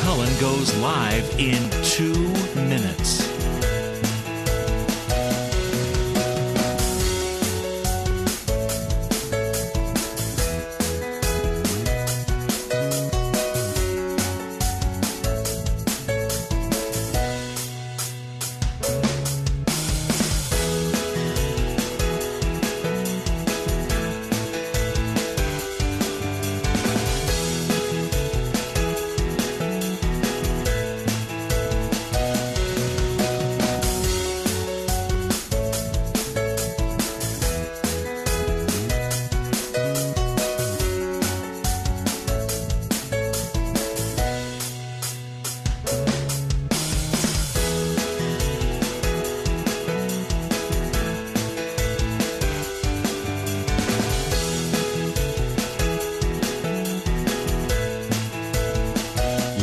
Cullen goes live in 2 minutes.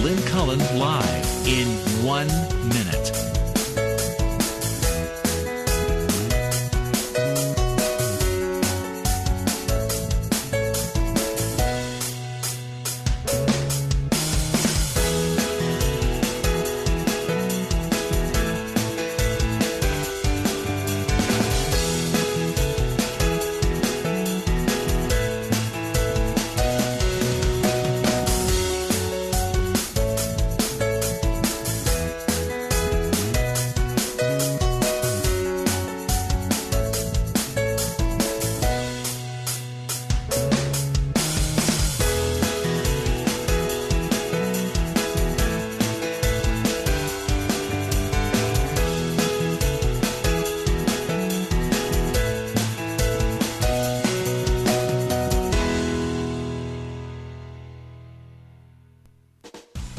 Lynn Cullen live in 1 minute.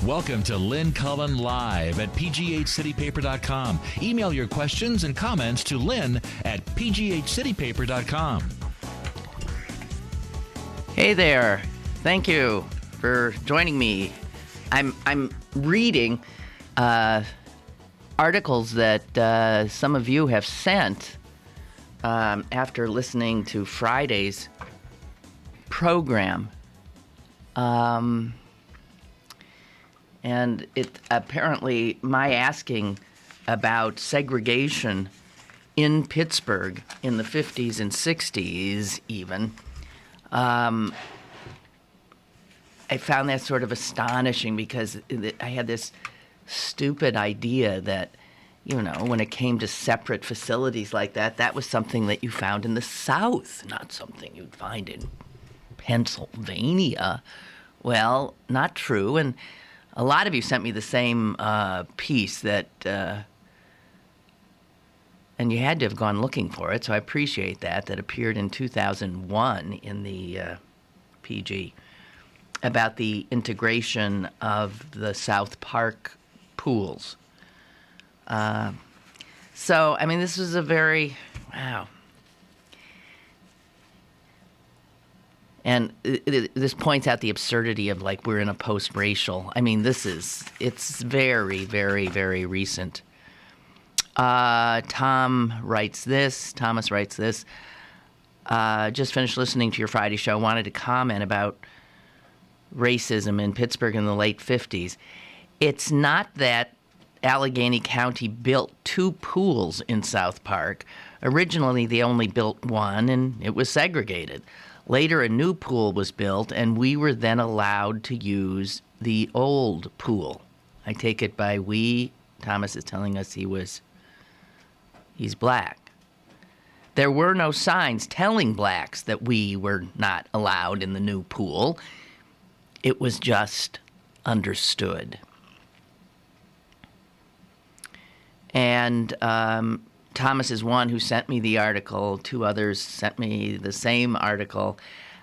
Welcome to Lynn Cullen Live at pghcitypaper.com. Email your questions and comments to Lynn at pghcitypaper.com. Hey there. Thank you for joining me. I'm reading articles that some of you have sent after listening to Friday's program. And it apparently, my asking about segregation in Pittsburgh in the 50s and 60s even, I found that sort of astonishing because I had this stupid idea that, you know, when it came to separate facilities like that, that was something that you found in the South, not something you'd find in Pennsylvania. Well, not true. And a lot of you sent me the same piece that, and you had to have gone looking for it, so I appreciate that appeared in 2001 in the Pgh about the integration of the South Park pools. So, I mean, this was a very, wow. And this points out the absurdity of, like, we're in a post-racial. I mean, it's very, very, very recent. Thomas writes this. Just finished listening to your Friday show. Wanted to comment about racism in Pittsburgh in the late 50s. It's not that Allegheny County built 2 pools in South Park. Originally, they only built 1, and it was segregated. Later, a new pool was built, and we were then allowed to use the old pool. I take it by we. Thomas is telling us he's black. There were no signs telling blacks that we were not allowed in the new pool. It was just understood. And Thomas is one who sent me the article. 2 others sent me the same article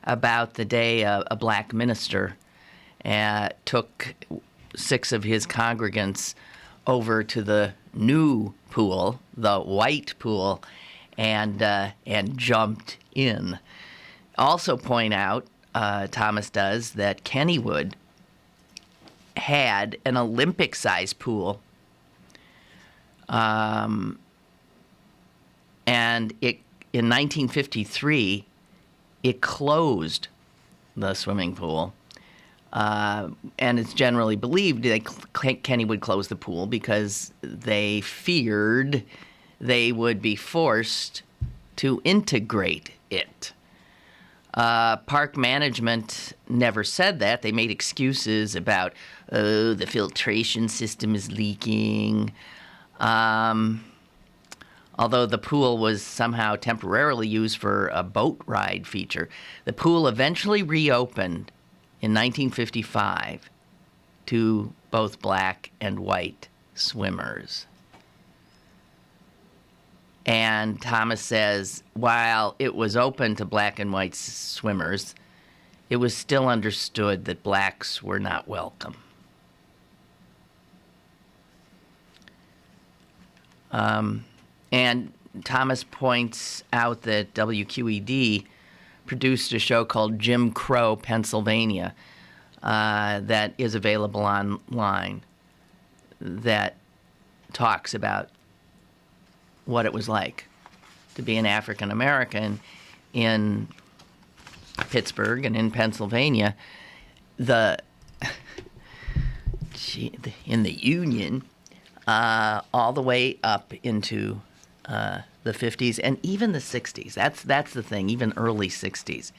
about the day a black minister took 6 of his congregants over to the new pool, the white pool, and jumped in. Also point out, Thomas does, that Kennywood had an Olympic-sized pool. And in 1953, it closed the swimming pool. And it's generally believed that Kenny would close the pool because they feared they would be forced to integrate it. Park management never said that. They made excuses about, oh, the filtration system is leaking. Although the pool was somehow temporarily used for a boat ride feature, the pool eventually reopened in 1955 to both black and white swimmers. And Thomas says, while it was open to black and white swimmers, it was still understood that blacks were not welcome. And Thomas points out that WQED produced a show called Jim Crow, Pennsylvania, that is available online, that talks about what it was like to be an African American in Pittsburgh and in Pennsylvania. In the Union, all the way up into the 50s and even the 60s. That's the thing. Even early 60s,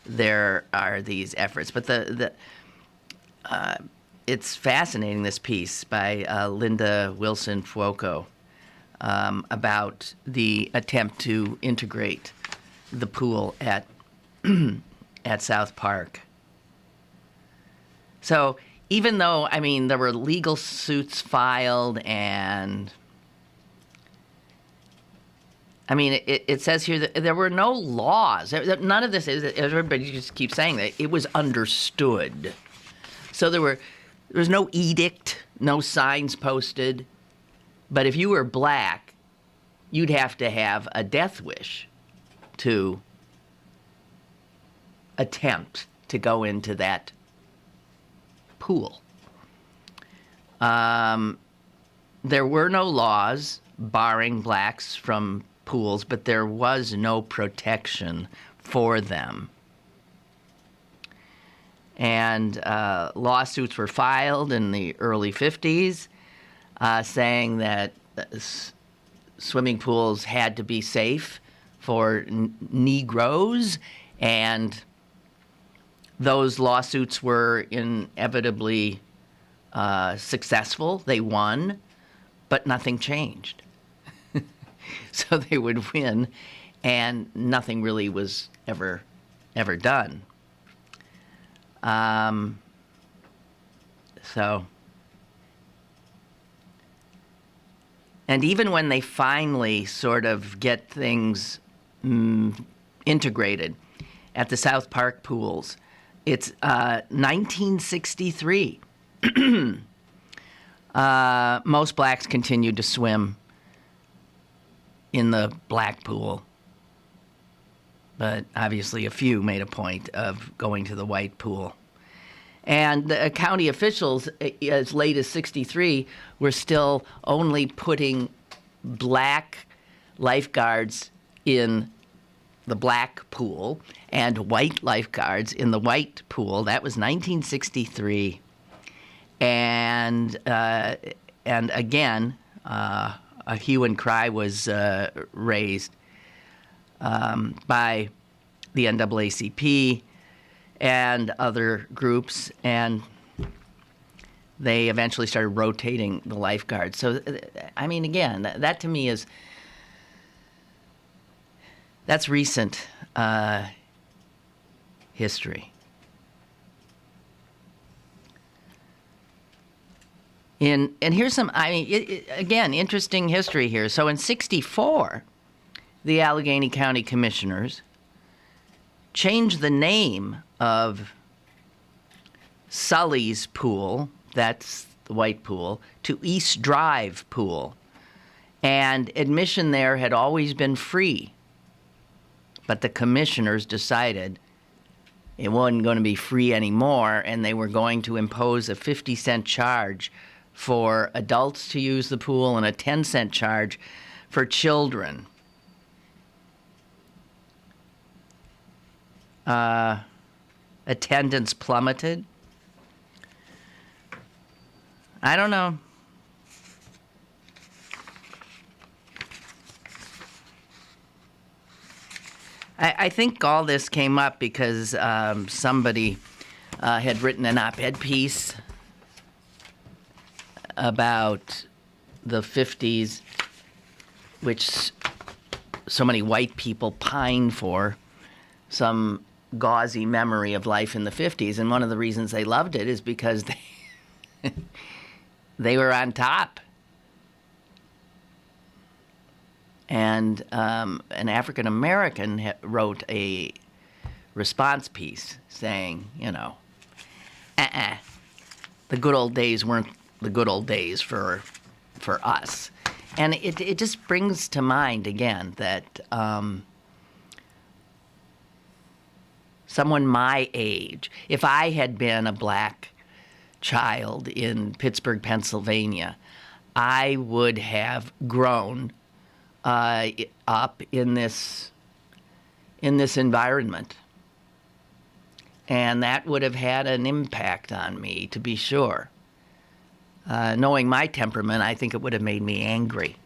there are these efforts. But it's fascinating, this piece by Linda Wilson Fuoco about the attempt to integrate the pool at South Park. So even though, I mean, there were legal suits filed, and I mean, it says here that there were no laws. None of this is, everybody just keeps saying that, it was understood. So there was no edict, no signs posted. But if you were black, you'd have to have a death wish to attempt to go into that pool. There were no laws barring blacks from pools, but there was no protection for them. And lawsuits were filed in the early 50s saying that swimming pools had to be safe for Negroes, and those lawsuits were inevitably successful. They won, but nothing changed. So they would win, and nothing really was ever done. And even when they finally sort of get things integrated at the South Park pools, it's 1963. Most blacks continued to swim in the black pool, but obviously a few made a point of going to the white pool. And the county officials, as late as 63, were still only putting black lifeguards in the black pool and white lifeguards in the white pool. That was 1963. And again, a hue and cry was raised by the NAACP and other groups, and they eventually started rotating the lifeguards. So, I mean, again, that to me that's recent history. And here's some, I mean, again, interesting history here. So in 64, the Allegheny County Commissioners changed the name of Sully's Pool, that's the white pool, to East Drive Pool. And admission there had always been free. But the commissioners decided it wasn't going to be free anymore, and they were going to impose a 50-cent charge for adults to use the pool and a 10-cent charge for children. Attendance plummeted I don't know. I think all this came up because somebody had written an op-ed piece about the 50s, which so many white people pine for, some gauzy memory of life in the 50s. And one of the reasons they loved it is because they were on top. And an African American wrote a response piece saying, the good old days weren't the good old days for us. And it just brings to mind again that someone my age, if I had been a black child in Pittsburgh, Pennsylvania, I would have grown up in this environment. And that would have had an impact on me, to be sure. Knowing my temperament, I think it would have made me angry,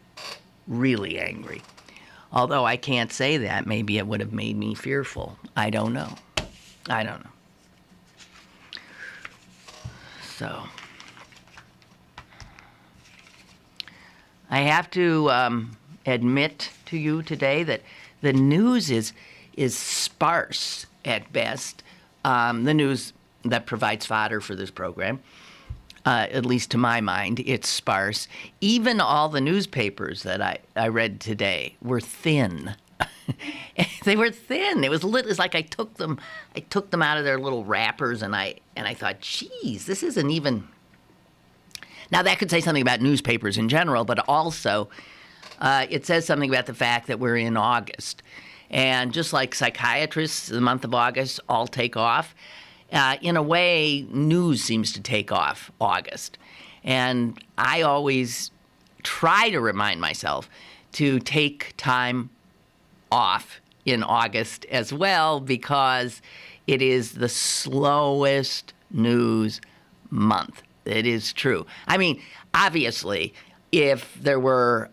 really angry. Although I can't say that. Maybe it would have made me fearful. I don't know. So, I have to admit to you today that the news is sparse at best. The news that provides fodder for this program, at least to my mind, it's sparse. Even all the newspapers that I read today were thin. They were thin. It was like I took them out of their little wrappers, and I thought, geez, this isn't even. Now that could say something about newspapers in general, but also it says something about the fact that we're in August. And just like psychiatrists, the month of August all take off, in a way, news seems to take off August. And I always try to remind myself to take time off in August as well, because it is the slowest news month. It is true. I mean, obviously, if there were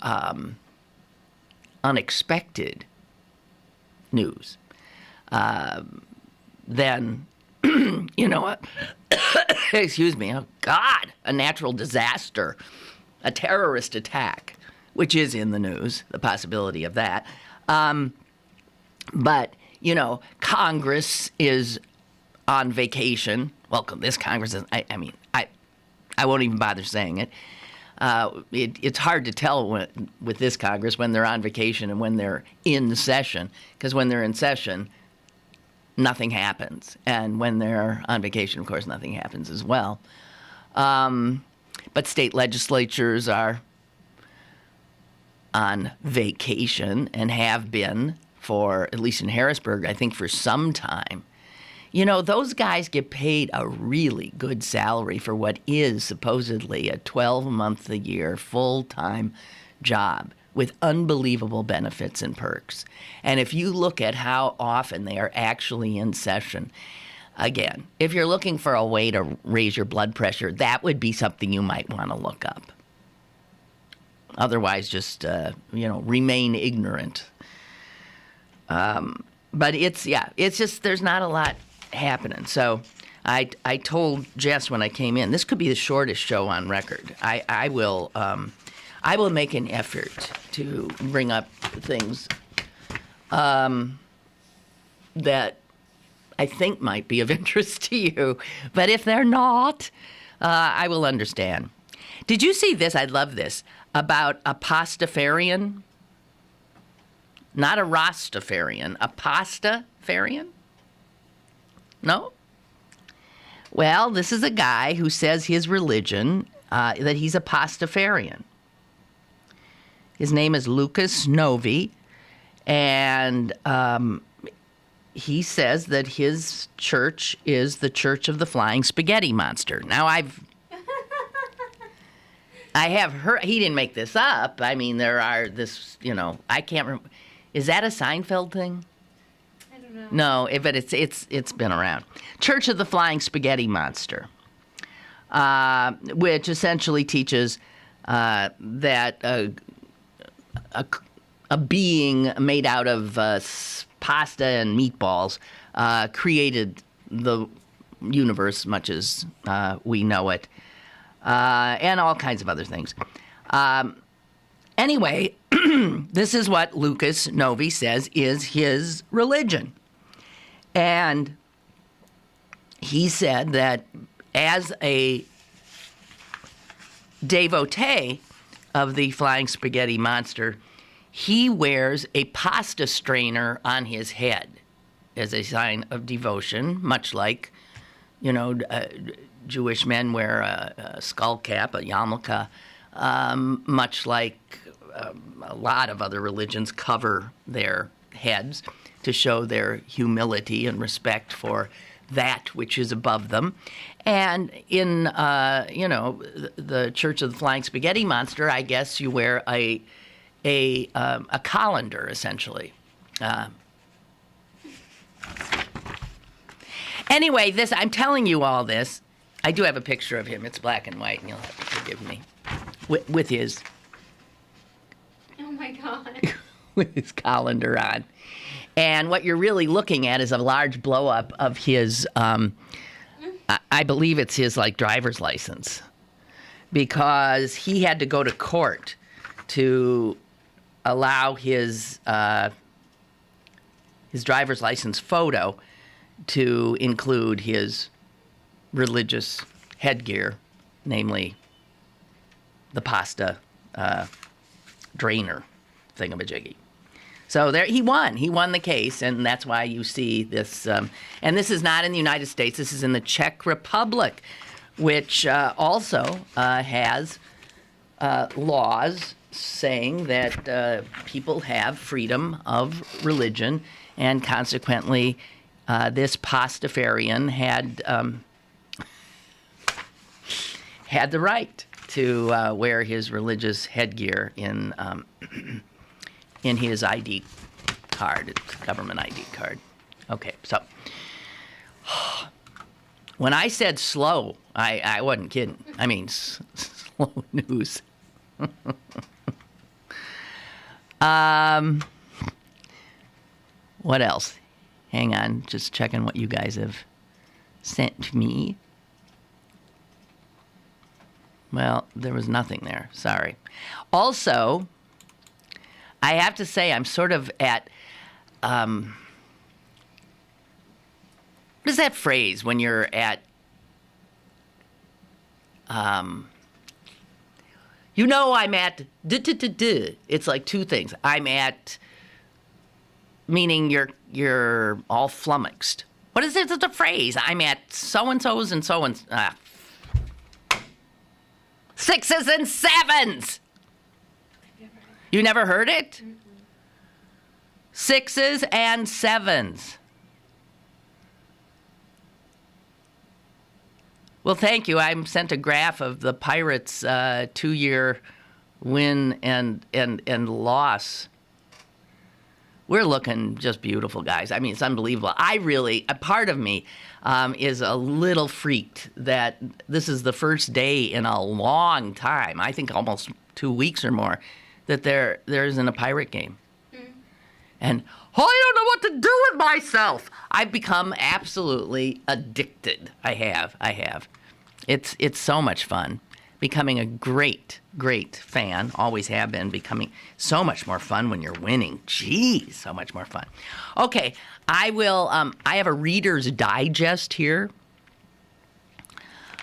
unexpected news, then, excuse me, oh God, a natural disaster, a terrorist attack, which is in the news, the possibility of that. But, Congress is on vacation. Welcome, this Congress is, I won't even bother saying it. It's hard to tell with this Congress when they're on vacation and when they're in session, because when they're in session, nothing happens. And when they're on vacation, of course, nothing happens as well. But state legislatures are on vacation and have been for, at least in Harrisburg, I think for some time. Those guys get paid a really good salary for what is supposedly a 12-month-a-year full-time job with unbelievable benefits and perks. And if you look at how often they are actually in session, again, if you're looking for a way to raise your blood pressure, that would be something you might want to look up. Otherwise, just, remain ignorant. But it's just there's not a lot happening. So I told Jess when I came in, this could be the shortest show on record. I will make an effort to bring up things that I think might be of interest to you. But if they're not, I will understand. Did you see this? I love this. About a Pastafarian? Not a Rastafarian, a Pastafarian? No? Well, this is a guy who says his religion, that he's a Pastafarian. His name is Lucas Novi, and he says that his church is the Church of the Flying Spaghetti Monster. Now, I have heard, he didn't make this up. I mean, there are this, I can't remember. Is that a Seinfeld thing? I don't know. No, but it's been around. Church of the Flying Spaghetti Monster. which essentially teaches that a being made out of pasta and meatballs created the universe much as we know it, and all kinds of other things. Anyway, this is what Lucas Novi says is his religion. And he said that as a devotee of the flying spaghetti monster, he wears a pasta strainer on his head as a sign of devotion, much like, Jewish men wear a skull cap, a yarmulke, much like a lot of other religions cover their heads to show their humility and respect for that which is above them. And in, the Church of the Flying Spaghetti Monster, I guess you wear a colander, essentially. Anyway, I'm telling you all this. I do have a picture of him. It's black and white, and you'll have to forgive me. With his... Oh, my God. with his colander on. And what you're really looking at is a large blow-up of his, I believe it's his, driver's license. Because he had to go to court to allow his driver's license photo to include his religious headgear, namely the pasta drainer thingamajiggy. So there, he won. He won the case, and that's why you see this. And this is not in the United States. This is in the Czech Republic, which also has laws saying that people have freedom of religion, and consequently, this Pastafarian had the right to wear his religious headgear in his ID card, it's government ID card. Okay, so when I said slow, I wasn't kidding. I mean, slow news. What else? Hang on, just checking what you guys have sent me. Well, there was nothing there. Sorry. Also, I have to say I'm sort of at, what is that phrase when you're at, I'm at, it's like two things. I'm at, meaning you're all flummoxed. What is it? It's a phrase. I'm at so-and-so's and so-and-so. Sixes and sevens. You never heard it? Mm-hmm. Sixes and sevens. Well, thank you. I sent a graph of the Pirates' 2-year win and loss. We're looking just beautiful, guys. I mean, it's unbelievable. A part of me is a little freaked that this is the first day in a long time, I think almost 2 weeks or more, that there isn't a Pirate game. Mm. And, I don't know what to do with myself. I've become absolutely addicted. I have. It's so much fun. Becoming a great fan, always have been, becoming so much more fun when you're winning. Jeez, so much more fun. Okay, I have a Reader's Digest here.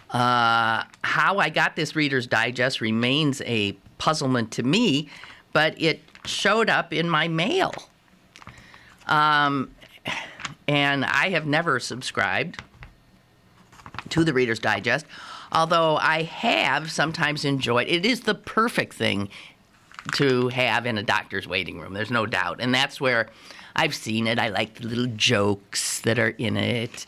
How I got this Reader's Digest remains a puzzlement to me, but it showed up in my mail. And I have never subscribed to the Reader's Digest, although I have sometimes enjoyed. It is the perfect thing to have in a doctor's waiting room, there's no doubt. And that's where I've seen it. I like the little jokes that are in it.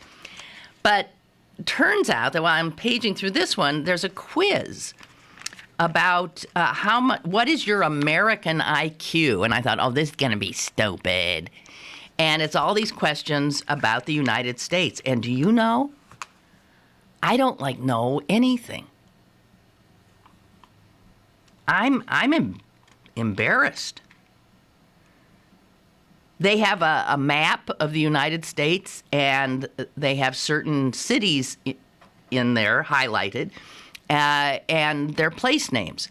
But it turns out that while I'm paging through this one, there's a quiz about what is your American IQ? And I thought, this is going to be stupid. And it's all these questions about the United States. And do you know? I don't know anything. I'm embarrassed. They have a map of the United States, and they have certain cities in there highlighted, and their place names.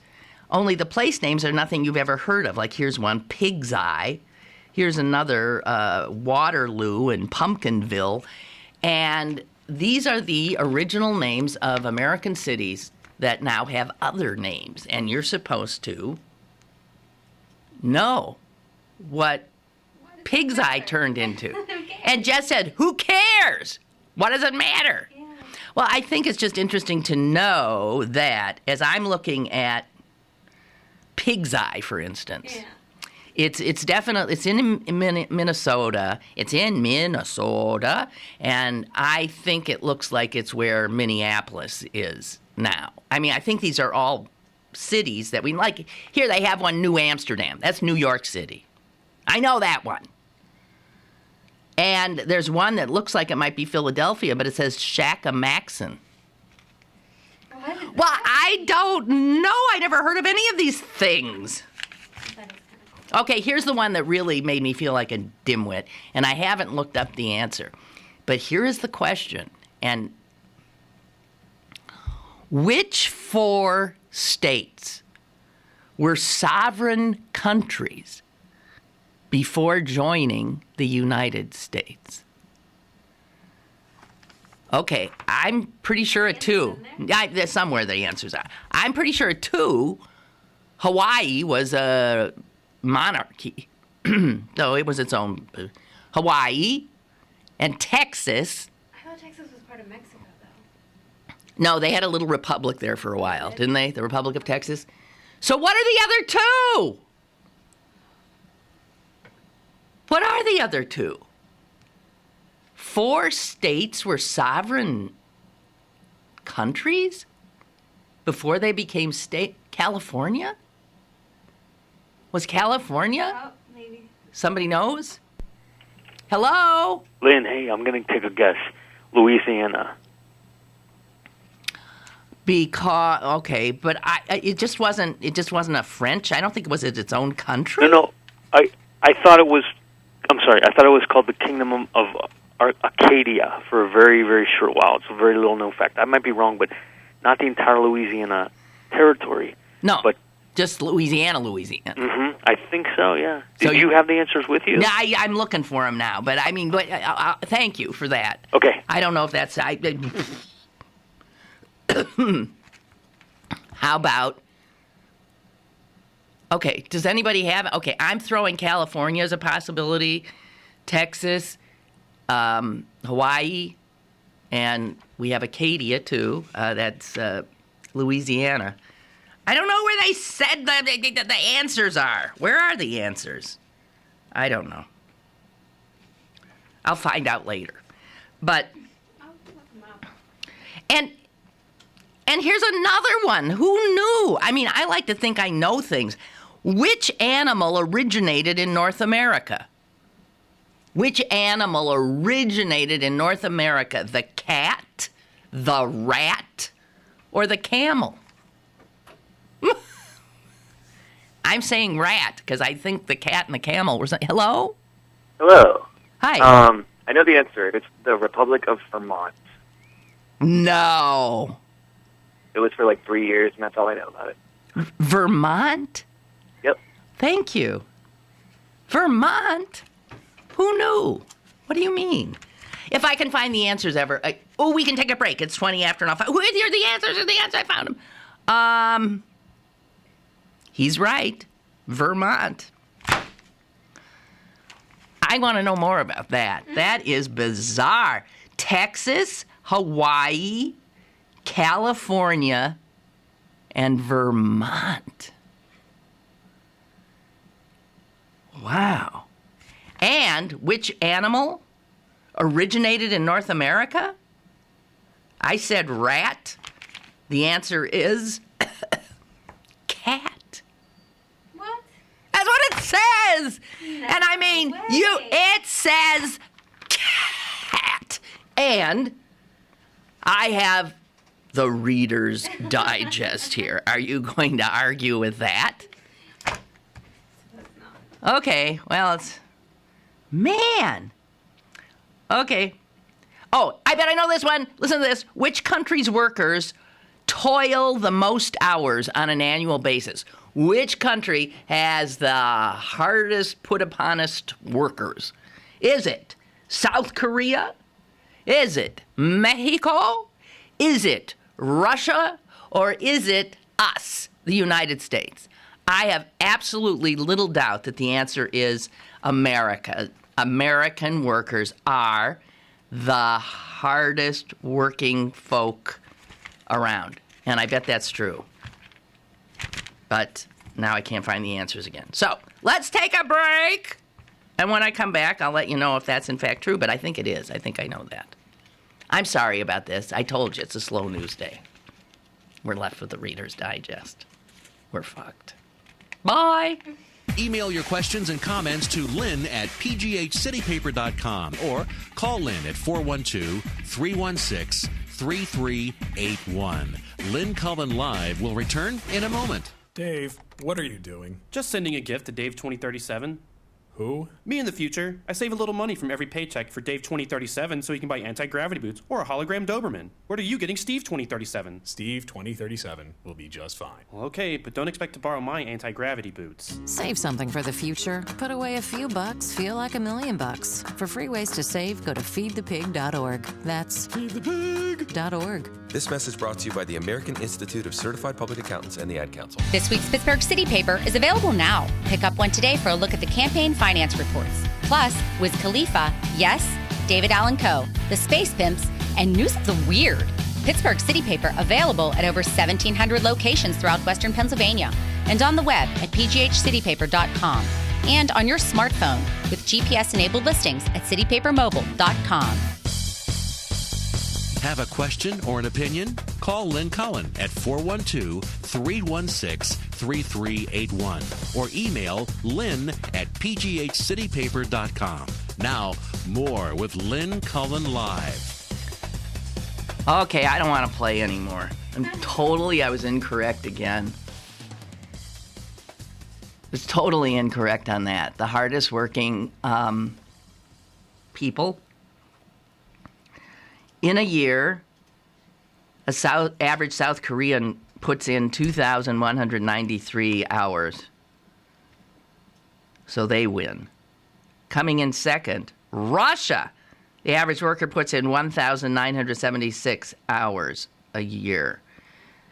Only the place names are nothing you've ever heard of. Like here's one, Pgh. Here's another, Waterloo and Pumpkinville. And these are the original names of American cities that now have other names. And you're supposed to know what Pig's Eye turned into. And Jess said, who cares? What does it matter? Yeah. Well, I think it's just interesting to know that as I'm looking at Pig's Eye, for instance, it's definitely, it's in Minnesota. It's in Minnesota. And I think it looks like it's where Minneapolis is now. I mean, I think these are all cities that we like. Here they have one, New Amsterdam. That's New York City. I know that one. And there's one that looks like it might be Philadelphia, but it says Shackamaxon. Well, I don't know. I never heard of any of these things. Okay, here's the one that really made me feel like a dimwit, and I haven't looked up the answer. But here is the question. And which 4 states were sovereign countries before joining the United States? Okay, I'm pretty sure at 2. There's somewhere the answers are. I'm pretty sure at 2, Hawaii was a monarchy. No, it was its own. Hawaii and Texas. I thought Texas was part of Mexico, though. No, they had a little republic there for a while, didn't they? The Republic of Texas. So what are the other 2? What are the other 2? 4 states were sovereign countries before they became state. California? Was California? Oh, maybe. Somebody knows? Hello? Lynn, hey, I'm going to take a guess. Louisiana. Because okay, but it just wasn't a French. I don't think it was its own country. No, I thought it was. I'm sorry. I thought it was called the Kingdom of Acadia for a very, very short while. It's a very little known fact. I might be wrong, but not the entire Louisiana territory. No, but just Louisiana. Mm-hmm. I think so. Yeah. Did you have the answers with you? No, I'm looking for them now. But I mean, thank you for that. Okay. I don't know if that's. How about? Okay, does anybody have? Okay, I'm throwing California as a possibility, Texas, Hawaii, and we have Acadia too. That's Louisiana. I don't know where they said the answers are. Where are the answers? I don't know. I'll find out later. But and here's another one. Who knew? I mean, I like to think I know things. Which animal originated in North America? Which animal originated in North America? The cat, the rat, or the camel? I'm saying rat because I think the cat and the camel were saying, hello? Hello. Hi. I know the answer. It's the Republic of Vermont. No. It was for like 3 years, and that's all I know about it. Vermont? Yep. Thank you. Vermont? Who knew? What do you mean? If I can find the answers ever... we can take a break. It's 20 after, and I'll find... Here are the answers. Here's the answer. I found them. He's right. Vermont. I want to know more about that. That is bizarre. Texas, Hawaii, California, and Vermont. Wow. And which animal originated in North America? I said rat. The answer is cat. What? That's what it says. No and I mean, way. it says cat. And I have the Reader's Digest here. Are you going to argue with that? Okay, well, it's... Man! Okay. Oh, I bet I know this one. Listen to this. Which country's workers toil the most hours on an annual basis? Which country has the hardest put uponest workers? Is it South Korea? Is it Mexico? Is it Russia? Or is it us, the United States? I have absolutely little doubt that the answer is America. American workers are the hardest working folk around. And I bet that's true. But now I can't find the answers again. So let's take a break. And when I come back, I'll let you know if that's in fact true. But I think it is. I think I know that. I'm sorry about this. I told you it's a slow news day. We're left with the Reader's Digest. We're fucked. Bye. Email your questions and comments to Lynn at pghcitypaper.com or call Lynn at 412-316-3381. Lynn Cullen Live will return in a moment. Dave, what are you doing? Just sending a gift to Dave 2037. Who? Me in the future. I save a little money from every paycheck for Dave 2037 so he can buy anti-gravity boots or a hologram Doberman. What are you getting Steve 2037? Steve 2037 will be just fine. Well, okay, but don't expect to borrow my anti-gravity boots. Save something for the future. Put away a few bucks, feel like $1,000,000. For free ways to save, go to feedthepig.org. That's feedthepig.org. This message brought to you by the American Institute of Certified Public Accountants and the Ad Council. This week's Pittsburgh City Paper is available now. Pick up one today for a look at the campaign finance reports. Plus, Wiz Khalifa, Yes, David Allen Coe, The Space Pimps, and News of the Weird. Pittsburgh City Paper available at over 1,700 locations throughout Western Pennsylvania and on the web at pghcitypaper.com and on your smartphone with GPS-enabled listings at citypapermobile.com. Have a question or an opinion? Call Lynn Cullen at 412-316-3381 or email lynn at pghcitypaper.com. Now, more with Lynn Cullen Live. Okay, I don't want to play anymore. I was incorrect again. I was totally incorrect on that. The hardest working people in a year, average South Korean puts in 2,193 hours. So they win. Coming in second, Russia. The average worker puts in 1,976 hours a year.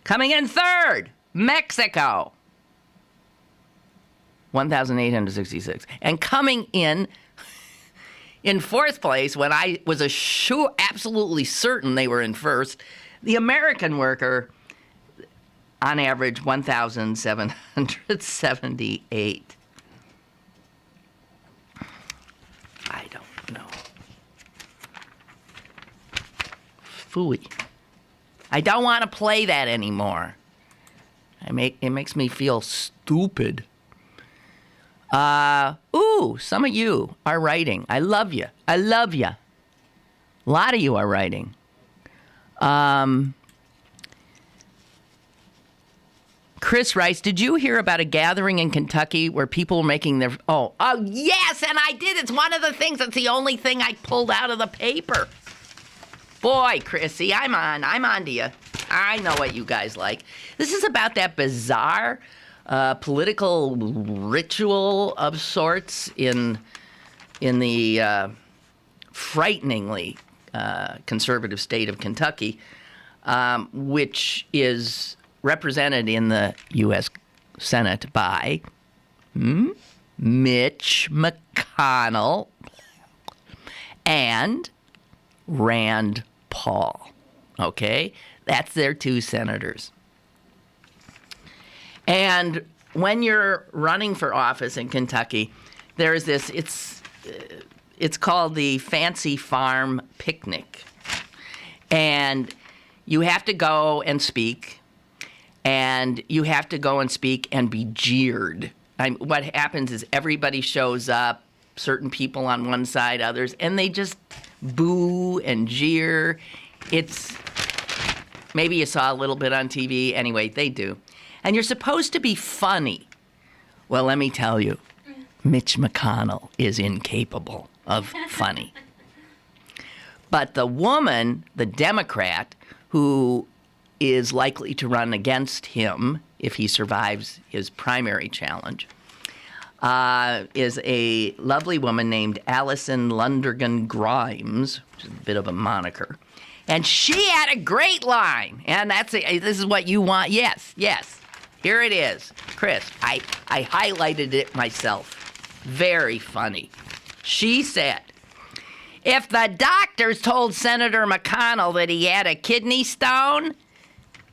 Coming in third, Mexico. 1,866. And coming in fourth place, when I was absolutely certain they were in first, the American worker, on average, 1,778. I don't know. Phooey. I don't want to play that anymore. It makes me feel stupid. Some of you are writing. I love you. I love you. A lot of you are writing. Chris writes, did you hear about a gathering in Kentucky where people were making their... Oh, yes, and I did. It's one of the things. It's the only thing I pulled out of the paper. Boy, Chrissy, I'm on to you. I know what you guys like. This is about that bizarre... political ritual of sorts in the frighteningly conservative state of Kentucky, which is represented in the U.S. Senate by Mitch McConnell and Rand Paul. Okay? That's their two senators. And when you're running for office in Kentucky, there's this, it's called the Fancy Farm Picnic. And you have to go and speak, and you have to go and speak and be jeered. What happens is everybody shows up, certain people on one side, others, and they just boo and jeer. It's Maybe you saw a little bit on TV. Anyway, they do. And you're supposed to be funny. Well, let me tell you, Mitch McConnell is incapable of funny. But the woman, the Democrat, who is likely to run against him if he survives his primary challenge, is a lovely woman named Allison Lundergan Grimes, which is a bit of a moniker. And she had a great line. And this is what you want. Yes. Here it is. Chris, I highlighted it myself. Very funny. She said, if the doctors told Senator McConnell that he had a kidney stone,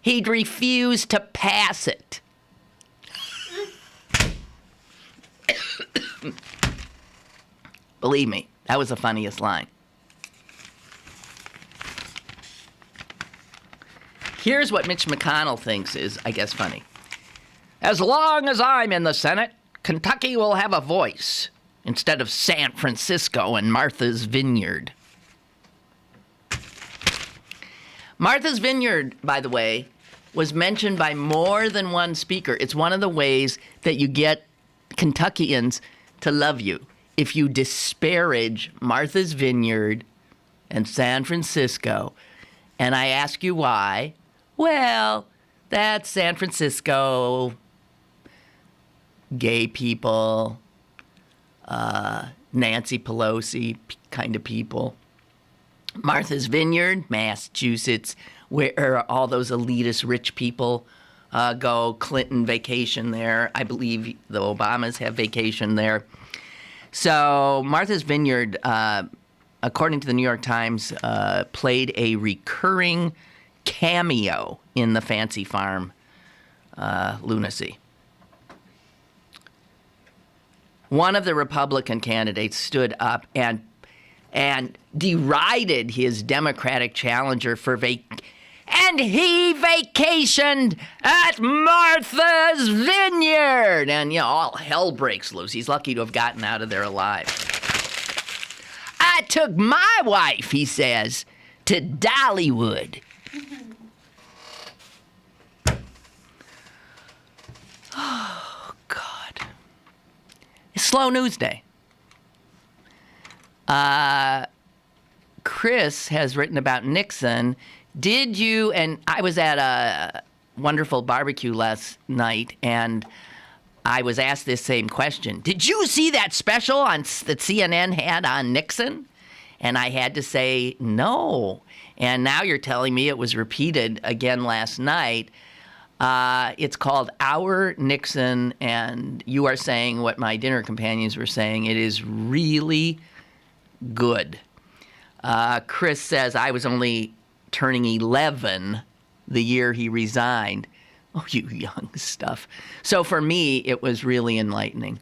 he'd refuse to pass it. Believe me, that was the funniest line. Here's what Mitch McConnell thinks is, I guess, funny. As long as I'm in the Senate, Kentucky will have a voice instead of San Francisco and Martha's Vineyard. Martha's Vineyard, by the way, was mentioned by more than one speaker. It's one of the ways that you get Kentuckians to love you. If you disparage Martha's Vineyard and San Francisco, and I ask you why, well, that's San Francisco, gay people, Nancy Pelosi kind of people. Martha's Vineyard, Massachusetts, where all those elitist rich people go. Clinton vacation there. I believe the Obamas have vacation there. So Martha's Vineyard, according to the New York Times, played a recurring cameo in the Fancy Farm lunacy. One of the Republican candidates stood up and derided his Democratic challenger and he vacationed at Martha's Vineyard. And, all hell breaks loose. He's lucky to have gotten out of there alive. I took my wife, he says, to Dollywood. Oh, God. It's slow news day. Chris has written about Nixon. Did you, and I was at a wonderful barbecue last night, and I was asked this same question. Did you see that special that CNN had on Nixon? And I had to say no. And now you're telling me it was repeated again last night. It's called Our Nixon, and you are saying what my dinner companions were saying. It is really good. Chris says, I was only turning 11 the year he resigned. Oh, you young stuff. So for me, it was really enlightening.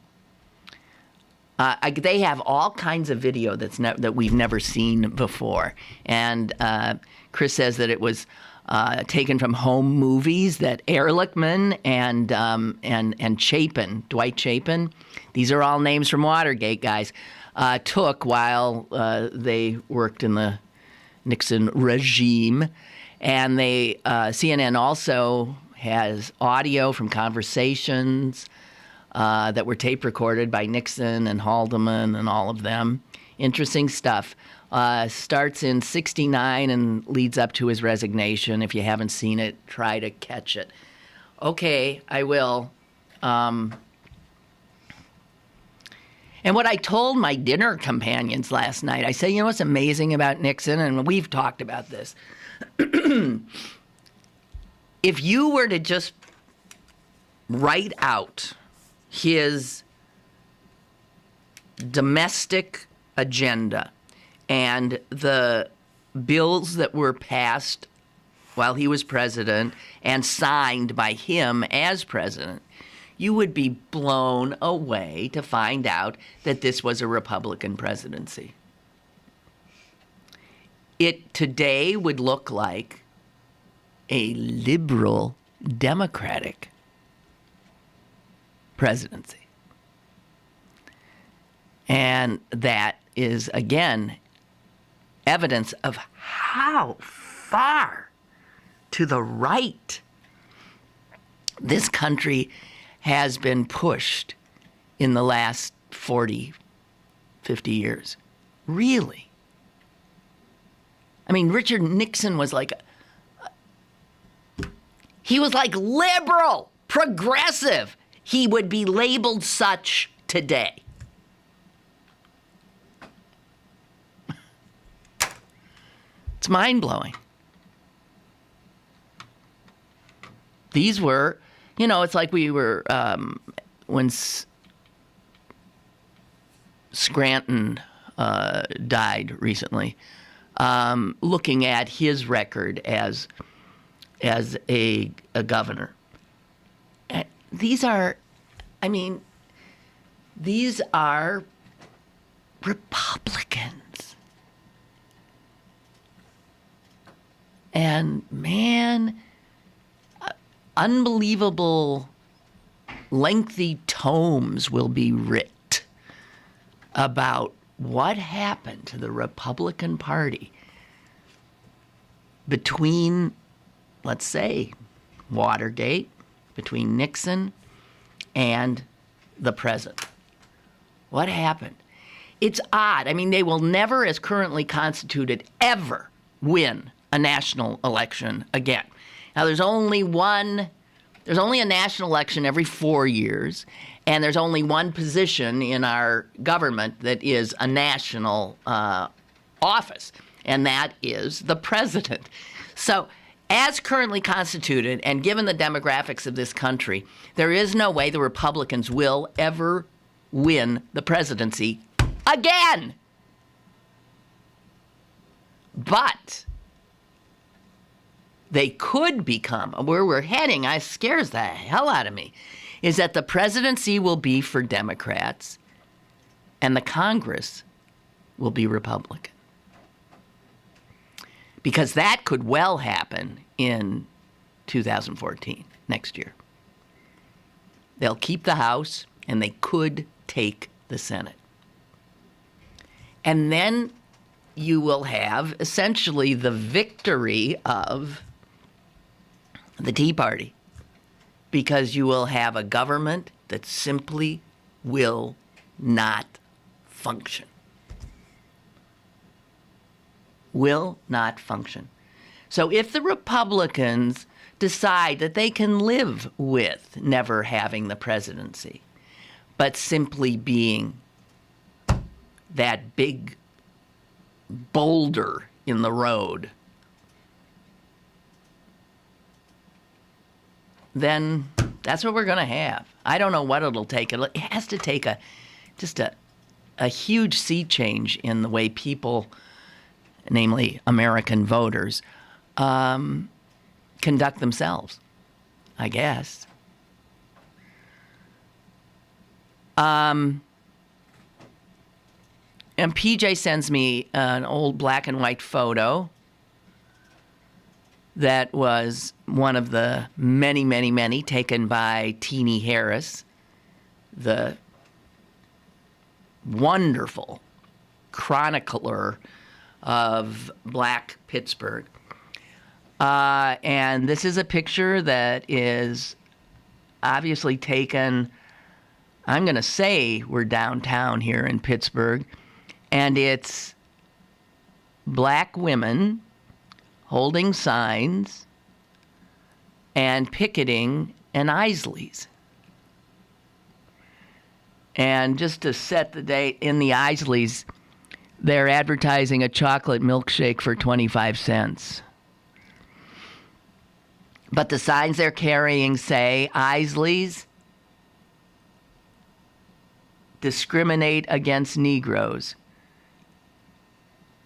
They have all kinds of video that we've never seen before. And Chris says that it was taken from home movies that Ehrlichman and Chapin, Dwight Chapin, these are all names from Watergate, guys, took while they worked in the Nixon regime. And CNN also has audio from conversations that were tape recorded by Nixon and Haldeman and all of them. Interesting stuff. Starts in 1969 and leads up to his resignation. If you haven't seen it, try to catch it. Okay, I will. And what I told my dinner companions last night, I said, what's amazing about Nixon? And we've talked about this. If you were to just write out his domestic agenda and the bills that were passed while he was president and signed by him as president, you would be blown away to find out that this was a Republican presidency. It today would look like a liberal Democratic presidency. And that is, again, evidence of how far to the right this country has been pushed in the last 40, 50 years. Really? I mean, Richard Nixon was like, he was like liberal, progressive. He would be labeled such today. It's mind-blowing. These were, it's like we were, when Scranton died recently, looking at his record as a governor. These are Republicans. And man, unbelievable lengthy tomes will be writ about what happened to the Republican Party between, let's say, Watergate, between Nixon and the present. What happened? It's odd. I mean, they will never, as currently constituted, ever win a national election again. Now, there's only a national election every 4 years, and there's only one position in our government that is a national office, and that is the president. So, as currently constituted, and given the demographics of this country, there is no way the Republicans will ever win the presidency again. But they could become, where we're heading, it scares the hell out of me, is that the presidency will be for Democrats and the Congress will be Republican. Because that could well happen in 2014, next year. They'll keep the House and they could take the Senate. And then you will have essentially the victory of the Tea Party, because you will have a government that simply will not function. Will not function. So if the Republicans decide that they can live with never having the presidency, but simply being that big boulder in the road, then that's what we're going to have. I don't know what it'll take. It has to take a huge sea change in the way people, namely American voters, conduct themselves, I guess. And PJ sends me an old black and white photo that was one of the many, many, many taken by Teenie Harris, the wonderful chronicler of Black Pittsburgh. And this is a picture that is obviously taken, I'm going to say we're downtown here in Pittsburgh, and it's black women holding signs and picketing an Isley's. And just to set the date, in the Isley's, they're advertising a chocolate milkshake for 25 cents. But the signs they're carrying say, Isley's discriminate against Negroes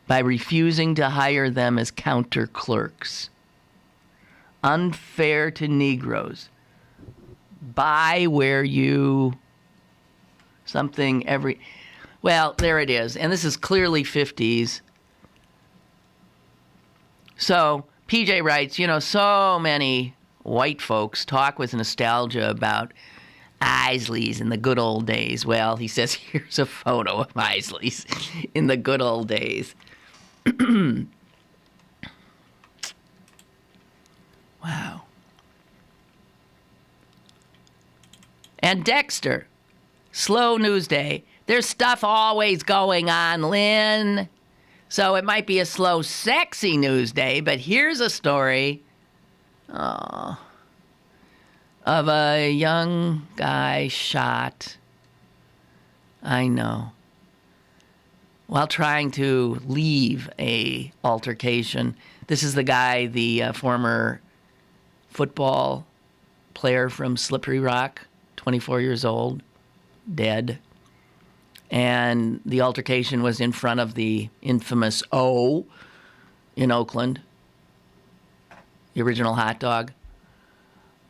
by refusing to hire them as counter clerks. Unfair to Negroes. Buy where you something every... Well, there it is. And this is clearly 50s. So, PJ writes, so many white folks talk with nostalgia about Isley's in the good old days. Well, he says, here's a photo of Isley's in the good old days. And Dexter, slow news day. There's stuff always going on, Lynn. So it might be a slow, sexy news day, but here's a story of a young guy shot, I know, while trying to leave a altercation. This is the guy, the former football player from Slippery Rock, 24 years old, dead. And the altercation was in front of the infamous O in Oakland, the original hot dog.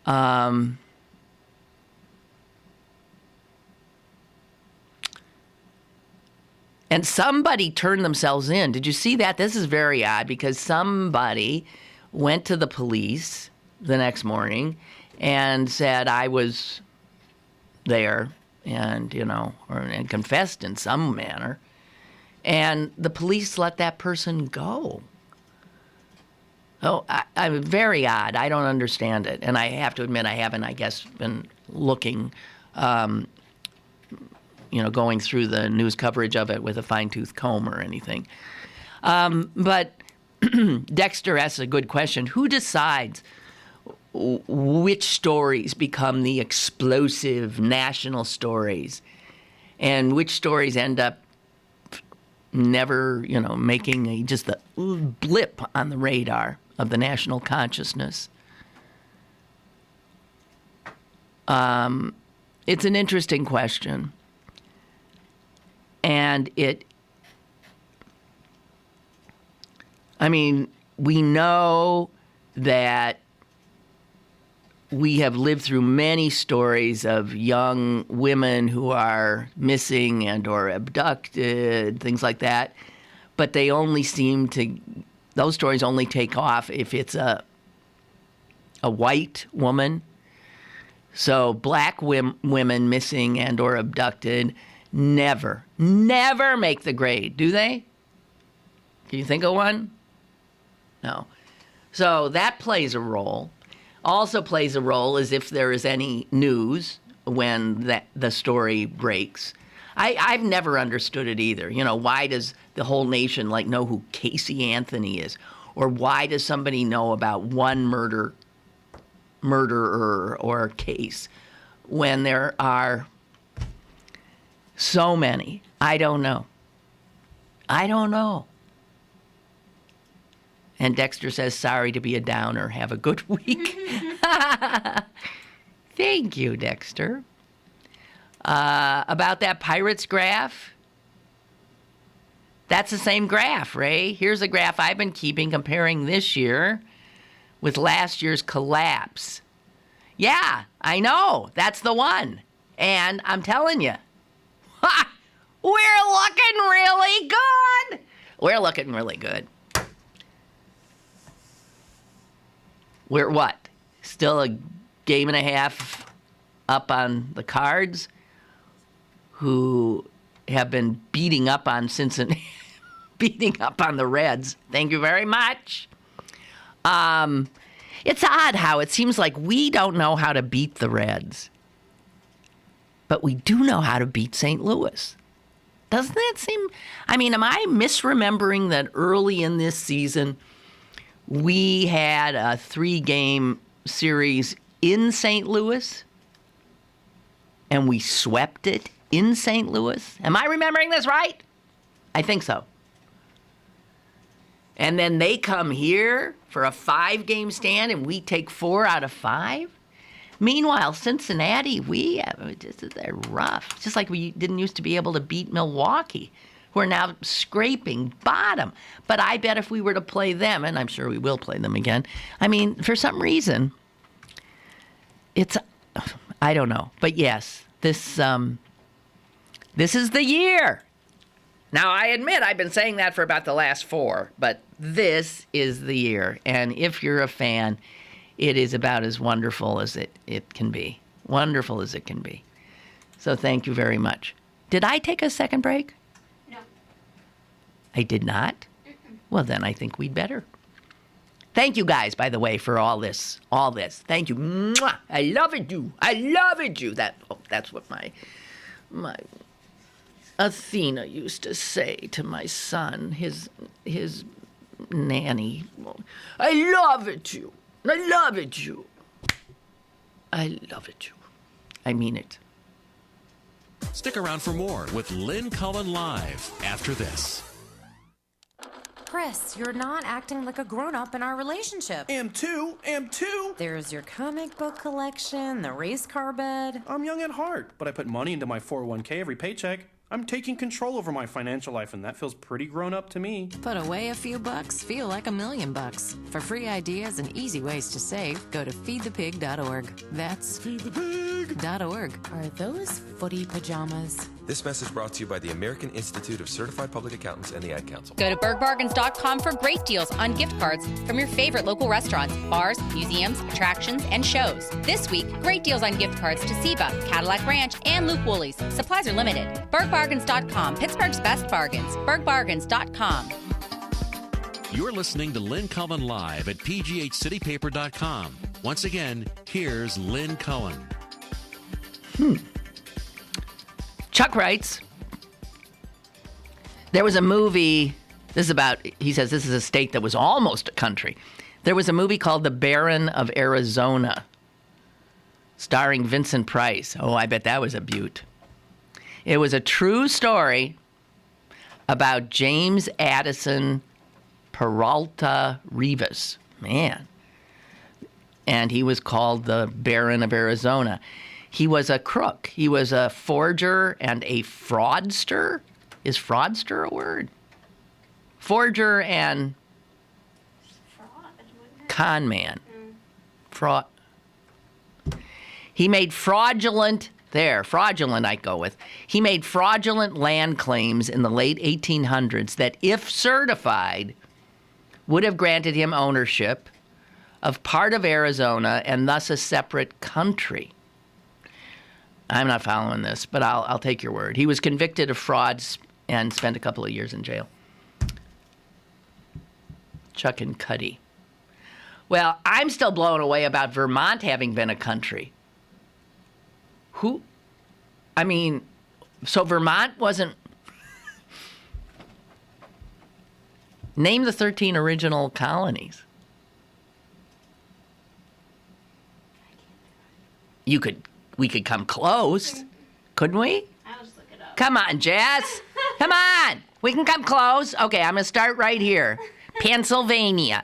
And somebody turned themselves in. Did you see that? This is very odd because somebody went to the police the next morning and said, I was there. And, and confessed in some manner. And the police let that person go. Oh, I'm very odd. I don't understand it. And I have to admit, I haven't, I guess, been looking, going through the news coverage of it with a fine-tooth comb or anything. But Dexter asks a good question. Who decides which stories become the explosive national stories and which stories end up never, making just a blip on the radar of the national consciousness? It's an interesting question. And we know that we have lived through many stories of young women who are missing and or abducted, things like that. But they only those stories only take off if it's a white woman. So black women missing and or abducted never make the grade, do they? Can you think of one? No. So that plays a role. Also plays a role is if there is any news when the story breaks. I've never understood it either. Why does the whole nation know who Casey Anthony is? Or why does somebody know about one murderer or case when there are so many? I don't know. And Dexter says, sorry to be a downer. Have a good week. Thank you, Dexter. About that Pirates graph. That's the same graph, Ray. Here's a graph I've been keeping comparing this year with last year's collapse. Yeah, I know. That's the one. And I'm telling you, we're looking really good. We're looking really good. We're what? Still a game and a half up on the Cards, who have been beating up on Cincinnati, beating up on the Reds. Thank you very much. It's odd how it seems like we don't know how to beat the Reds, but we do know how to beat St. Louis. Doesn't that seem... am I misremembering that early in this season we had a 3-game series in St. Louis and we swept it in St. Louis? Am I remembering this right? I think so. And then they come here for a 5-game stand and we take 4 out of 5? Meanwhile, Cincinnati, they're rough. Just like we didn't used to be able to beat Milwaukee, who are now scraping bottom. But I bet if we were to play them, and I'm sure we will play them again, for some reason, I don't know. But yes, this is the year. Now, I admit I've been saying that for about the last 4, but this is the year. And if you're a fan, it is about as wonderful as it can be. Wonderful as it can be. So thank you very much. Did I take a second break? No. I did not? Well, then I think we'd better. Thank you guys, by the way, for all this. Thank you. Mwah! I love it, you. That's what my Athena used to say to my son, his nanny. I love it, you. I love it, you. I love it, you. I mean it. Stick around for more with Lynn Cullen Live after this. Chris, you're not acting like a grown-up in our relationship. Am too. There's your comic book collection, the race car bed. I'm young at heart, but I put money into my 401k every paycheck. I'm taking control over my financial life, and that feels pretty grown up to me. Put away a few bucks, feel like $1 million. For free ideas and easy ways to save, go to feedthepig.org. That's feedthepig.org. Are those footy pajamas? This message brought to you by the American Institute of Certified Public Accountants and the Ad Council. Go to bergbargains.com for great deals on gift cards from your favorite local restaurants, bars, museums, attractions, and shows. This week, great deals on gift cards to Seba, Cadillac Ranch, and Luke Woolley's. Supplies are limited. Bergbargains.com, Pittsburgh's best bargains. Bergbargains.com. You're listening to Lynn Cullen Live at pghcitypaper.com. Once again, here's Lynn Cullen. Chuck writes, there was a movie, he says this is a state that was almost a country. There was a movie called The Baron of Arizona, starring Vincent Price. Oh, I bet that was a beaut. It was a true story about James Addison Peralta Rivas. Man. And he was called the Baron of Arizona. He was a crook. He was a forger and a fraudster. Is fraudster a word? Forger and con man. Fraud. He made fraudulent I go with. He made fraudulent land claims in the late 1800s that, if certified, would have granted him ownership of part of Arizona and thus a separate country. I'm not following this, but I'll take your word. He was convicted of frauds and spent a couple of years in jail. Chuck and Cuddy. Well, I'm still blown away about Vermont having been a country. So Vermont wasn't... Name the 13 original colonies. We could come close, couldn't we? I'll just look it up. Come on, Jess. Come on. We can come close. Okay, I'm going to start right here. Pennsylvania.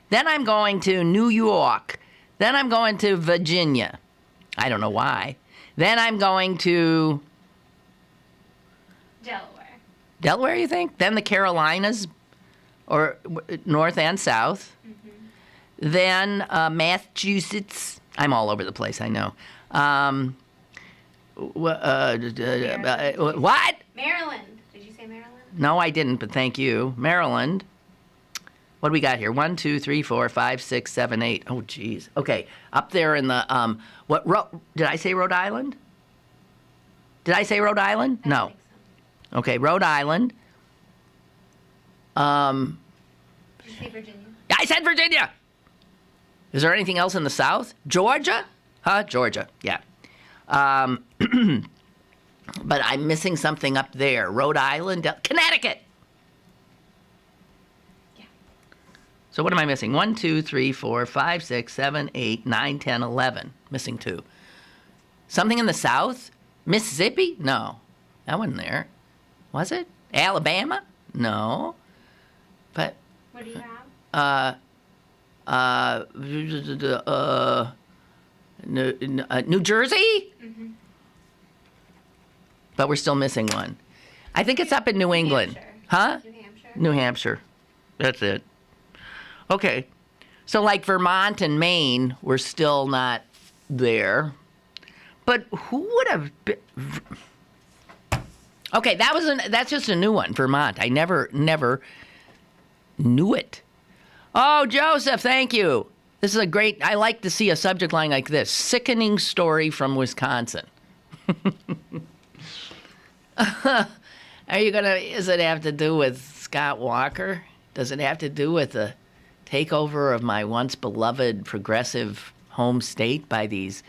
Then I'm going to New York. Then I'm going to Virginia. I don't know why. Then I'm going to... Delaware, you think? Then the Carolinas, or north and south. Mm-hmm. Then Massachusetts. I'm all over the place, I know. What? Maryland. Did you say Maryland? No, I didn't, but thank you. Maryland. What do we got here? 1, 2, 3, 4, 5, 6, 7, 8. Oh, geez. Okay, up there in the did I say Rhode Island? Did I say Rhode Island? I no. think so. Okay, Rhode Island. Did you say Virginia? I said Virginia. Is there anything else in the South? Georgia? Georgia, yeah. But I'm missing something up there. Rhode Island, Connecticut. Yeah. So what am I missing? 1, 2, 3, 4, 5, 6, 7, 8, 9, 10, 11. Missing 2. Something in the South? Mississippi? No. That wasn't there. Was it? Alabama? No. But... What do you have? New Jersey? Mm-hmm. But we're still missing one. I think it's up in New England. Huh? New Hampshire. New Hampshire. That's it. Okay. So like Vermont and Maine, we're still not there. But who would have been... Okay, that's just a new one, Vermont. I never knew it. Oh, Joseph, thank you. This is a great... I like to see a subject line like this. Sickening story from Wisconsin. Are you going to... Does it have to do with Scott Walker? Does it have to do with the takeover of my once beloved progressive home state by these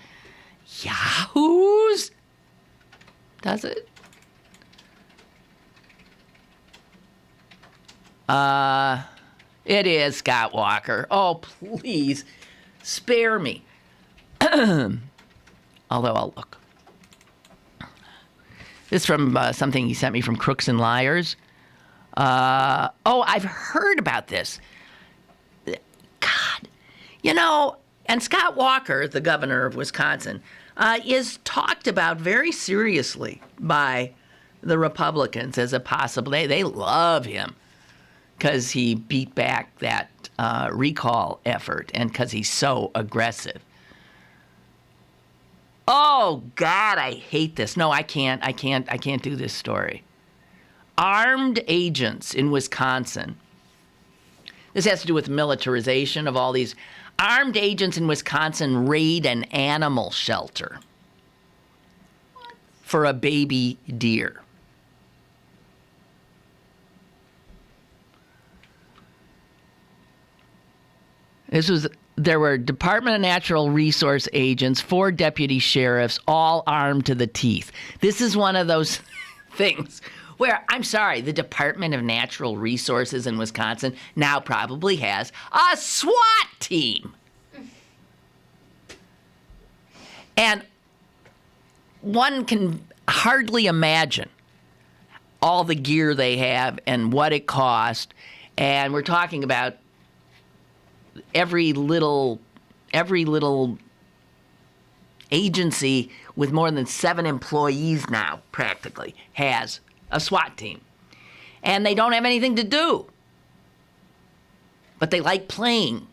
yahoos? Does it? It is, Scott Walker. Oh, please, spare me. Although I'll look. This is from something he sent me from Crooks and Liars. I've heard about this. God. You know, and Scott Walker, the governor of Wisconsin, is talked about very seriously by the Republicans as a possible. They love him because he beat back that recall effort and because he's so aggressive. Oh, God, I hate this. No, I can't do this story. Armed agents in Wisconsin. This has to do with militarization of all these. Armed agents in Wisconsin raid an animal shelter for a baby deer. There were Department of Natural Resource agents, 4 deputy sheriffs, all armed to the teeth. This is one of those things where, I'm sorry, the Department of Natural Resources in Wisconsin now probably has a SWAT team. And one can hardly imagine all the gear they have and what it cost. And we're talking about every little agency with more than 7 employees now practically has a SWAT team. And they don't have anything to do. But they like playing.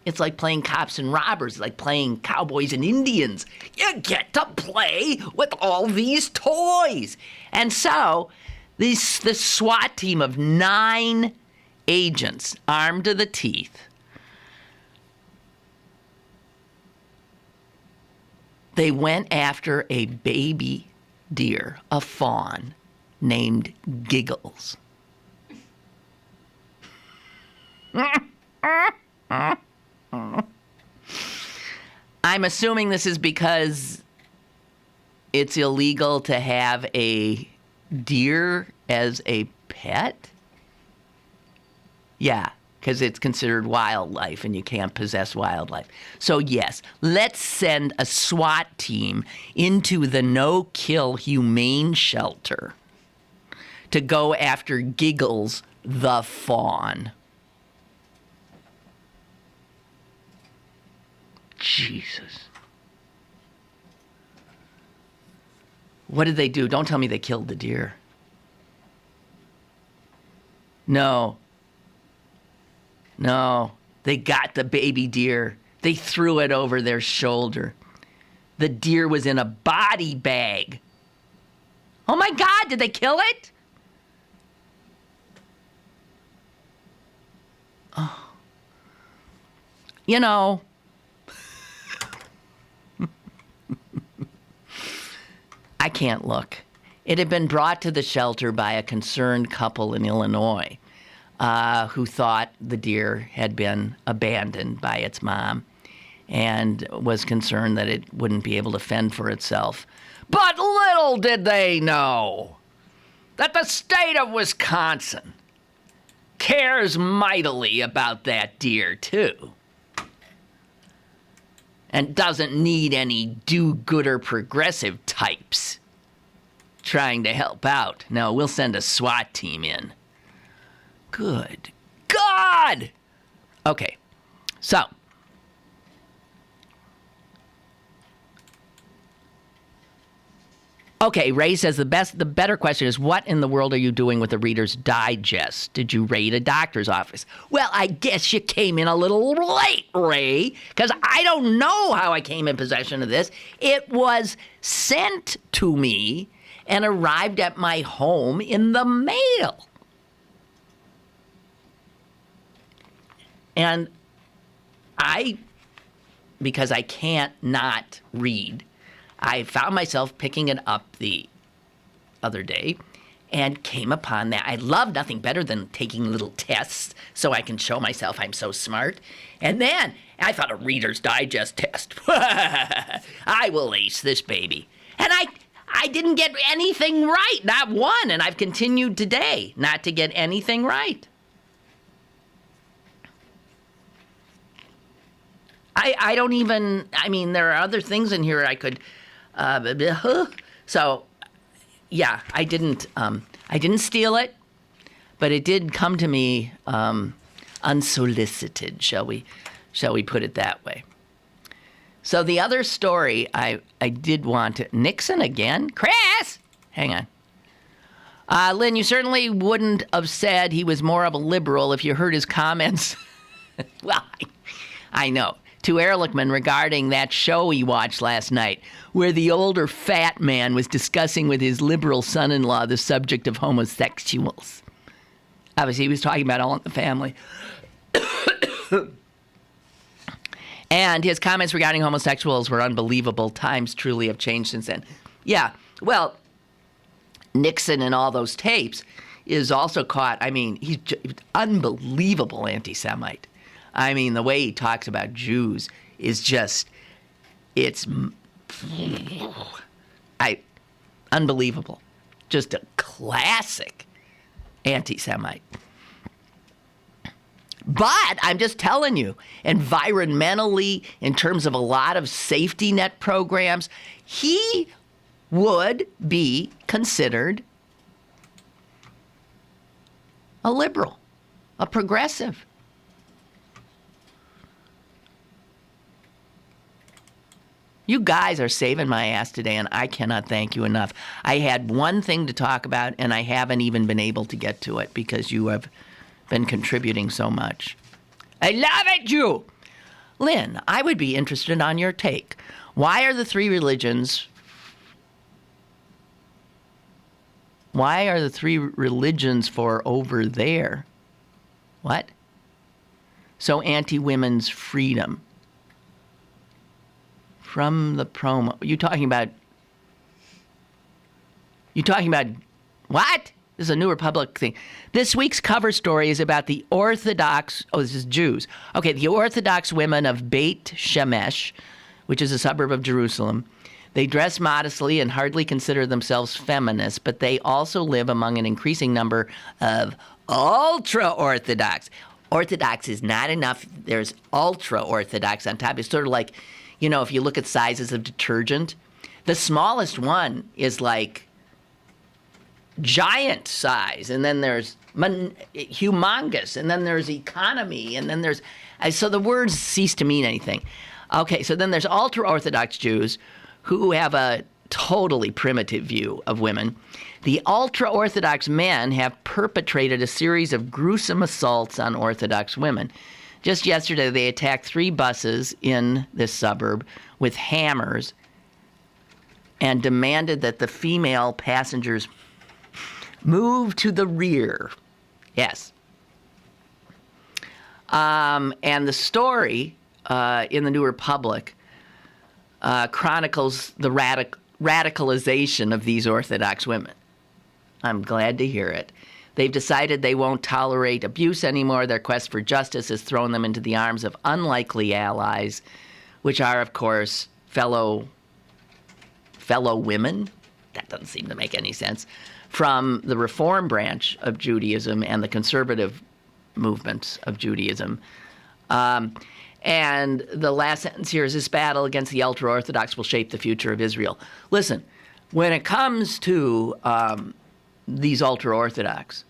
It's like playing cops and robbers, like playing cowboys and Indians. You get to play with all these toys. And so this SWAT team of 9 agents armed to the teeth, they went after a baby deer, a fawn, named Giggles. I'm assuming this is because it's illegal to have a deer as a pet? Yeah, because it's considered wildlife and you can't possess wildlife. So yes, let's send a SWAT team into the no-kill humane shelter to go after Giggles the fawn. Jesus. What did they do? Don't tell me they killed the deer. No, they got the baby deer. They threw it over their shoulder. The deer was in a body bag. Oh my God, did they kill it? Oh. You know, I can't look. It had been brought to the shelter by a concerned couple in Illinois who thought the deer had been abandoned by its mom and was concerned that it wouldn't be able to fend for itself. But little did they know that the state of Wisconsin cares mightily about that deer, too. And doesn't need any do-gooder progressive types trying to help out. No, we'll send a SWAT team in. Good God! Okay, so. Okay, Ray says the better question is, what in the world are you doing with the Reader's Digest? Did you raid a doctor's office? Well, I guess you came in a little late, Ray, because I don't know how I came in possession of this. It was sent to me and arrived at my home in the mail. And because I can't not read, I found myself picking it up the other day, and came upon that. I love nothing better than taking little tests so I can show myself I'm so smart. And then I thought a Reader's Digest test. I will ace this baby. And I didn't get anything right, not one. And I've continued today not to get anything right. I don't even, I mean, there are other things in here I could, so, yeah, I didn't steal it, but it did come to me unsolicited, shall we put it that way. So the other story I did want to, Nixon again? Chris! Hang on. Lynn, you certainly wouldn't have said he was more of a liberal if you heard his comments. Well, I know. To Ehrlichman regarding that show he watched last night, where the older fat man was discussing with his liberal son-in-law the subject of homosexuals. Obviously, he was talking about All in the Family. And his comments regarding homosexuals were unbelievable. Times truly have changed since then. Yeah, well, Nixon in all those tapes is also caught. I mean, he's unbelievable anti-Semite. I mean, the way he talks about Jews is just, it's unbelievable. Just a classic anti-Semite. But I'm just telling you, environmentally, in terms of a lot of safety net programs, he would be considered a liberal, a progressive. You guys are saving my ass today, and I cannot thank you enough. I had one thing to talk about, and I haven't even been able to get to it because you have been contributing so much. I love it, you! Lynn, I would be interested on your take. Why are the three religions for over there? What? So anti-women's freedom. From the promo. You talking about what? This is a New Republic thing. This week's cover story is about the Orthodox, this is Jews. Okay, the Orthodox women of Beit Shemesh, which is a suburb of Jerusalem. They dress modestly and hardly consider themselves feminist, but they also live among an increasing number of ultra-Orthodox. Orthodox is not enough. There's ultra-Orthodox on top. It's sort of like, you know, if you look at sizes of detergent, the smallest one is like giant size, and then there's humongous, and then there's economy, and then there's... So the words cease to mean anything. Okay, so then there's ultra-Orthodox Jews who have a totally primitive view of women. The ultra-Orthodox men have perpetrated a series of gruesome assaults on Orthodox women. Just yesterday, they attacked 3 buses in this suburb with hammers and demanded that the female passengers move to the rear. Yes. And the story in the New Republic chronicles the radicalization of these Orthodox women. I'm glad to hear it. They've decided they won't tolerate abuse anymore. Their quest for justice has thrown them into the arms of unlikely allies, which are, of course, fellow women. That doesn't seem to make any sense. From the Reform branch of Judaism and the conservative movements of Judaism. And the last sentence here is, this battle against the ultra-Orthodox will shape the future of Israel. Listen, when it comes to these ultra-Orthodox,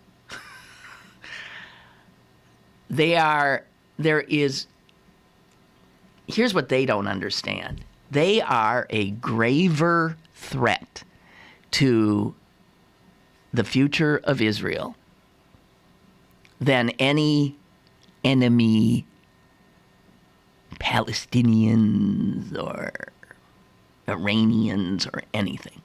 here's what they don't understand. They are a graver threat to the future of Israel than any enemy Palestinians or Iranians or anything.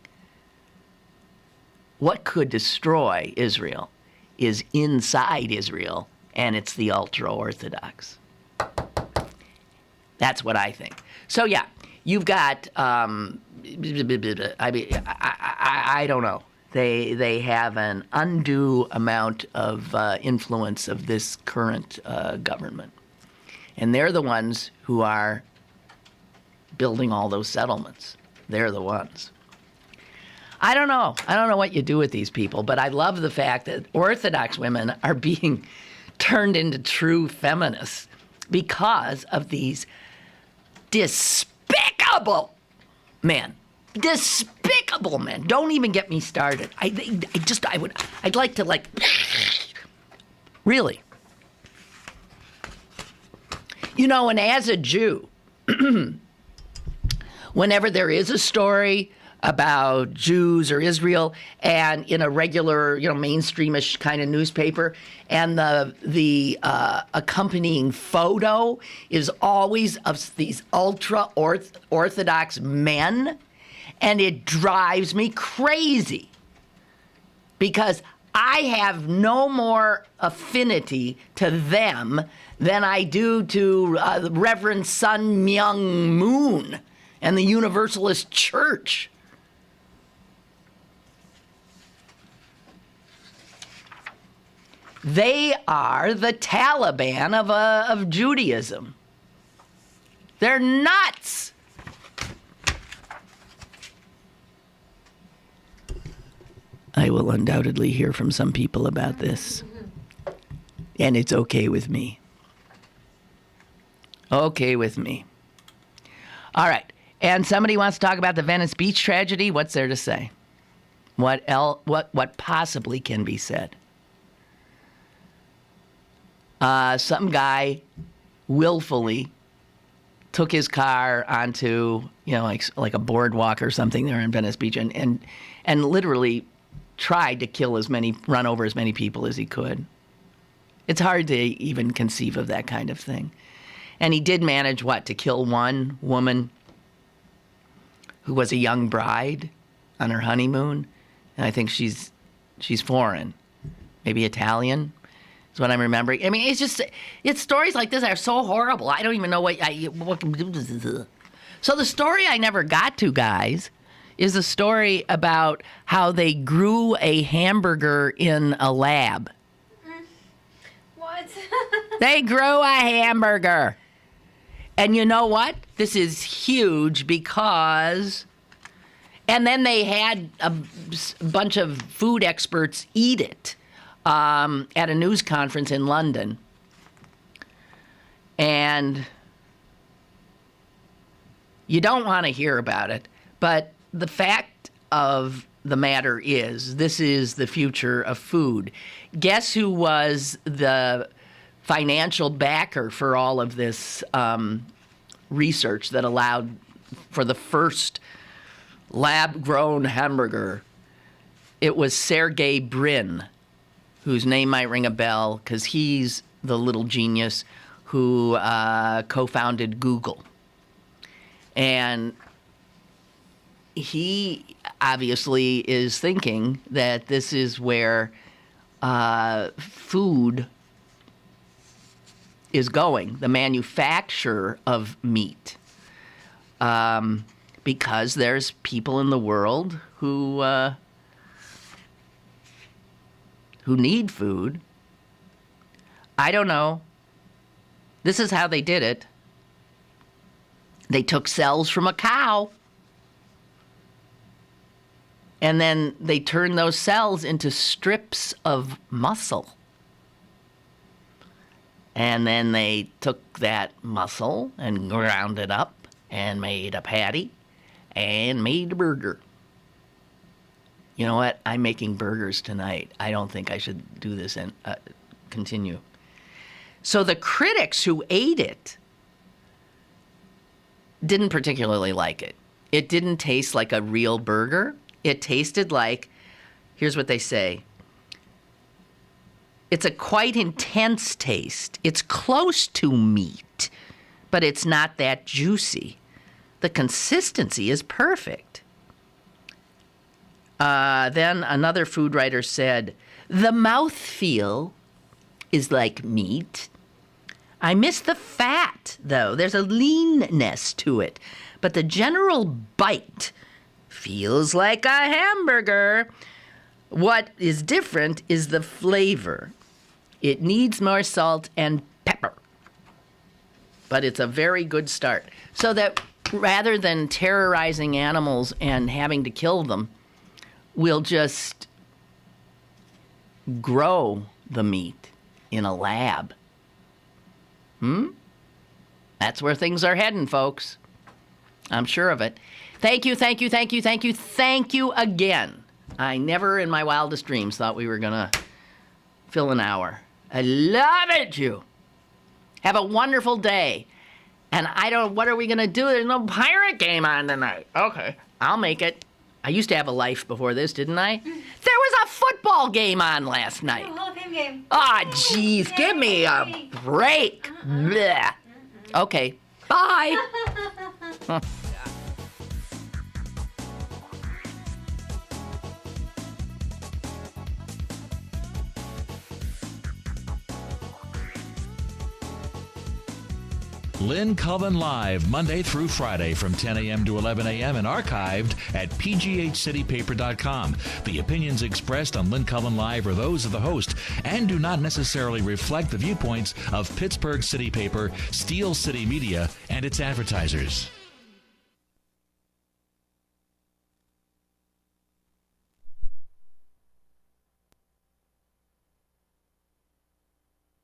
What could destroy Israel is inside Israel, and it's the ultra-Orthodox. That's what I think. So, yeah, you've got, I don't know. They have an undue amount of influence of this current government. And they're the ones who are building all those settlements. They're the ones. I don't know. I don't know what you do with these people, but I love the fact that Orthodox women are being turned into true feminists because of these despicable men. Despicable men. Don't even get me started. I'd like to really. You know, and as a Jew, whenever there is a story about Jews or Israel, and in a regular, mainstreamish kind of newspaper, and the accompanying photo is always of these ultra-Orthodox men, and it drives me crazy because I have no more affinity to them than I do to Reverend Sun Myung Moon and the Universalist Church. They are the Taliban of Judaism. They're nuts. I will undoubtedly hear from some people about this. And it's okay with me. Okay with me. All right. And somebody wants to talk about the Venice Beach tragedy. What's there to say? What possibly can be said? Some guy willfully took his car onto, like a boardwalk or something there in Venice Beach and literally tried to run over as many people as he could. It's hard to even conceive of that kind of thing. And he did manage, to kill one woman who was a young bride on her honeymoon. And I think she's foreign, maybe Italian. Is what I'm remembering. I mean, it's stories like this are so horrible. I don't even know what. So the story I never got to, guys, is a story about how they grew a hamburger in a lab. What? They grew a hamburger. And you know what? This is huge because... And then they had a bunch of food experts eat it. At a news conference in London. And you don't want to hear about it, but the fact of the matter is, this is the future of food. Guess who was the financial backer for all of this research that allowed for the first lab-grown hamburger? It was Sergey Brin, whose name might ring a bell because he's the little genius who co-founded Google. And he obviously is thinking that this is where food is going, the manufacture of meat. Because there's people in the world who need food. I don't know. This is how they did it. They took cells from a cow, and then they turned those cells into strips of muscle. And then they took that muscle and ground it up and made a patty and made a burger. You know what? I'm making burgers tonight. I don't think I should do this and continue. So the critics who ate it didn't particularly like it. It didn't taste like a real burger. It tasted like, here's what they say. It's a quite intense taste. It's close to meat, but it's not that juicy. The consistency is perfect. Then another food writer said, the mouthfeel is like meat. I miss the fat, though. There's a leanness to it. But the general bite feels like a hamburger. What is different is the flavor. It needs more salt and pepper. But it's a very good start. So that rather than terrorizing animals and having to kill them, we'll just grow the meat in a lab. That's where things are heading, folks. I'm sure of it. Thank you, thank you, thank you, thank you, thank you again. I never in my wildest dreams thought we were going to fill an hour. I love it, you. Have a wonderful day. And what are we going to do? There's no pirate game on tonight. Okay, I'll make it. I used to have a life before this, didn't I? There was a football game on last night. Hall of Fame game. Ah, jeez, give me a break. Blech. Okay, bye. Lynn Cullen Live, Monday through Friday from 10 a.m. to 11 a.m. and archived at pghcitypaper.com. The opinions expressed on Lynn Cullen Live are those of the host and do not necessarily reflect the viewpoints of Pittsburgh City Paper, Steel City Media, and its advertisers.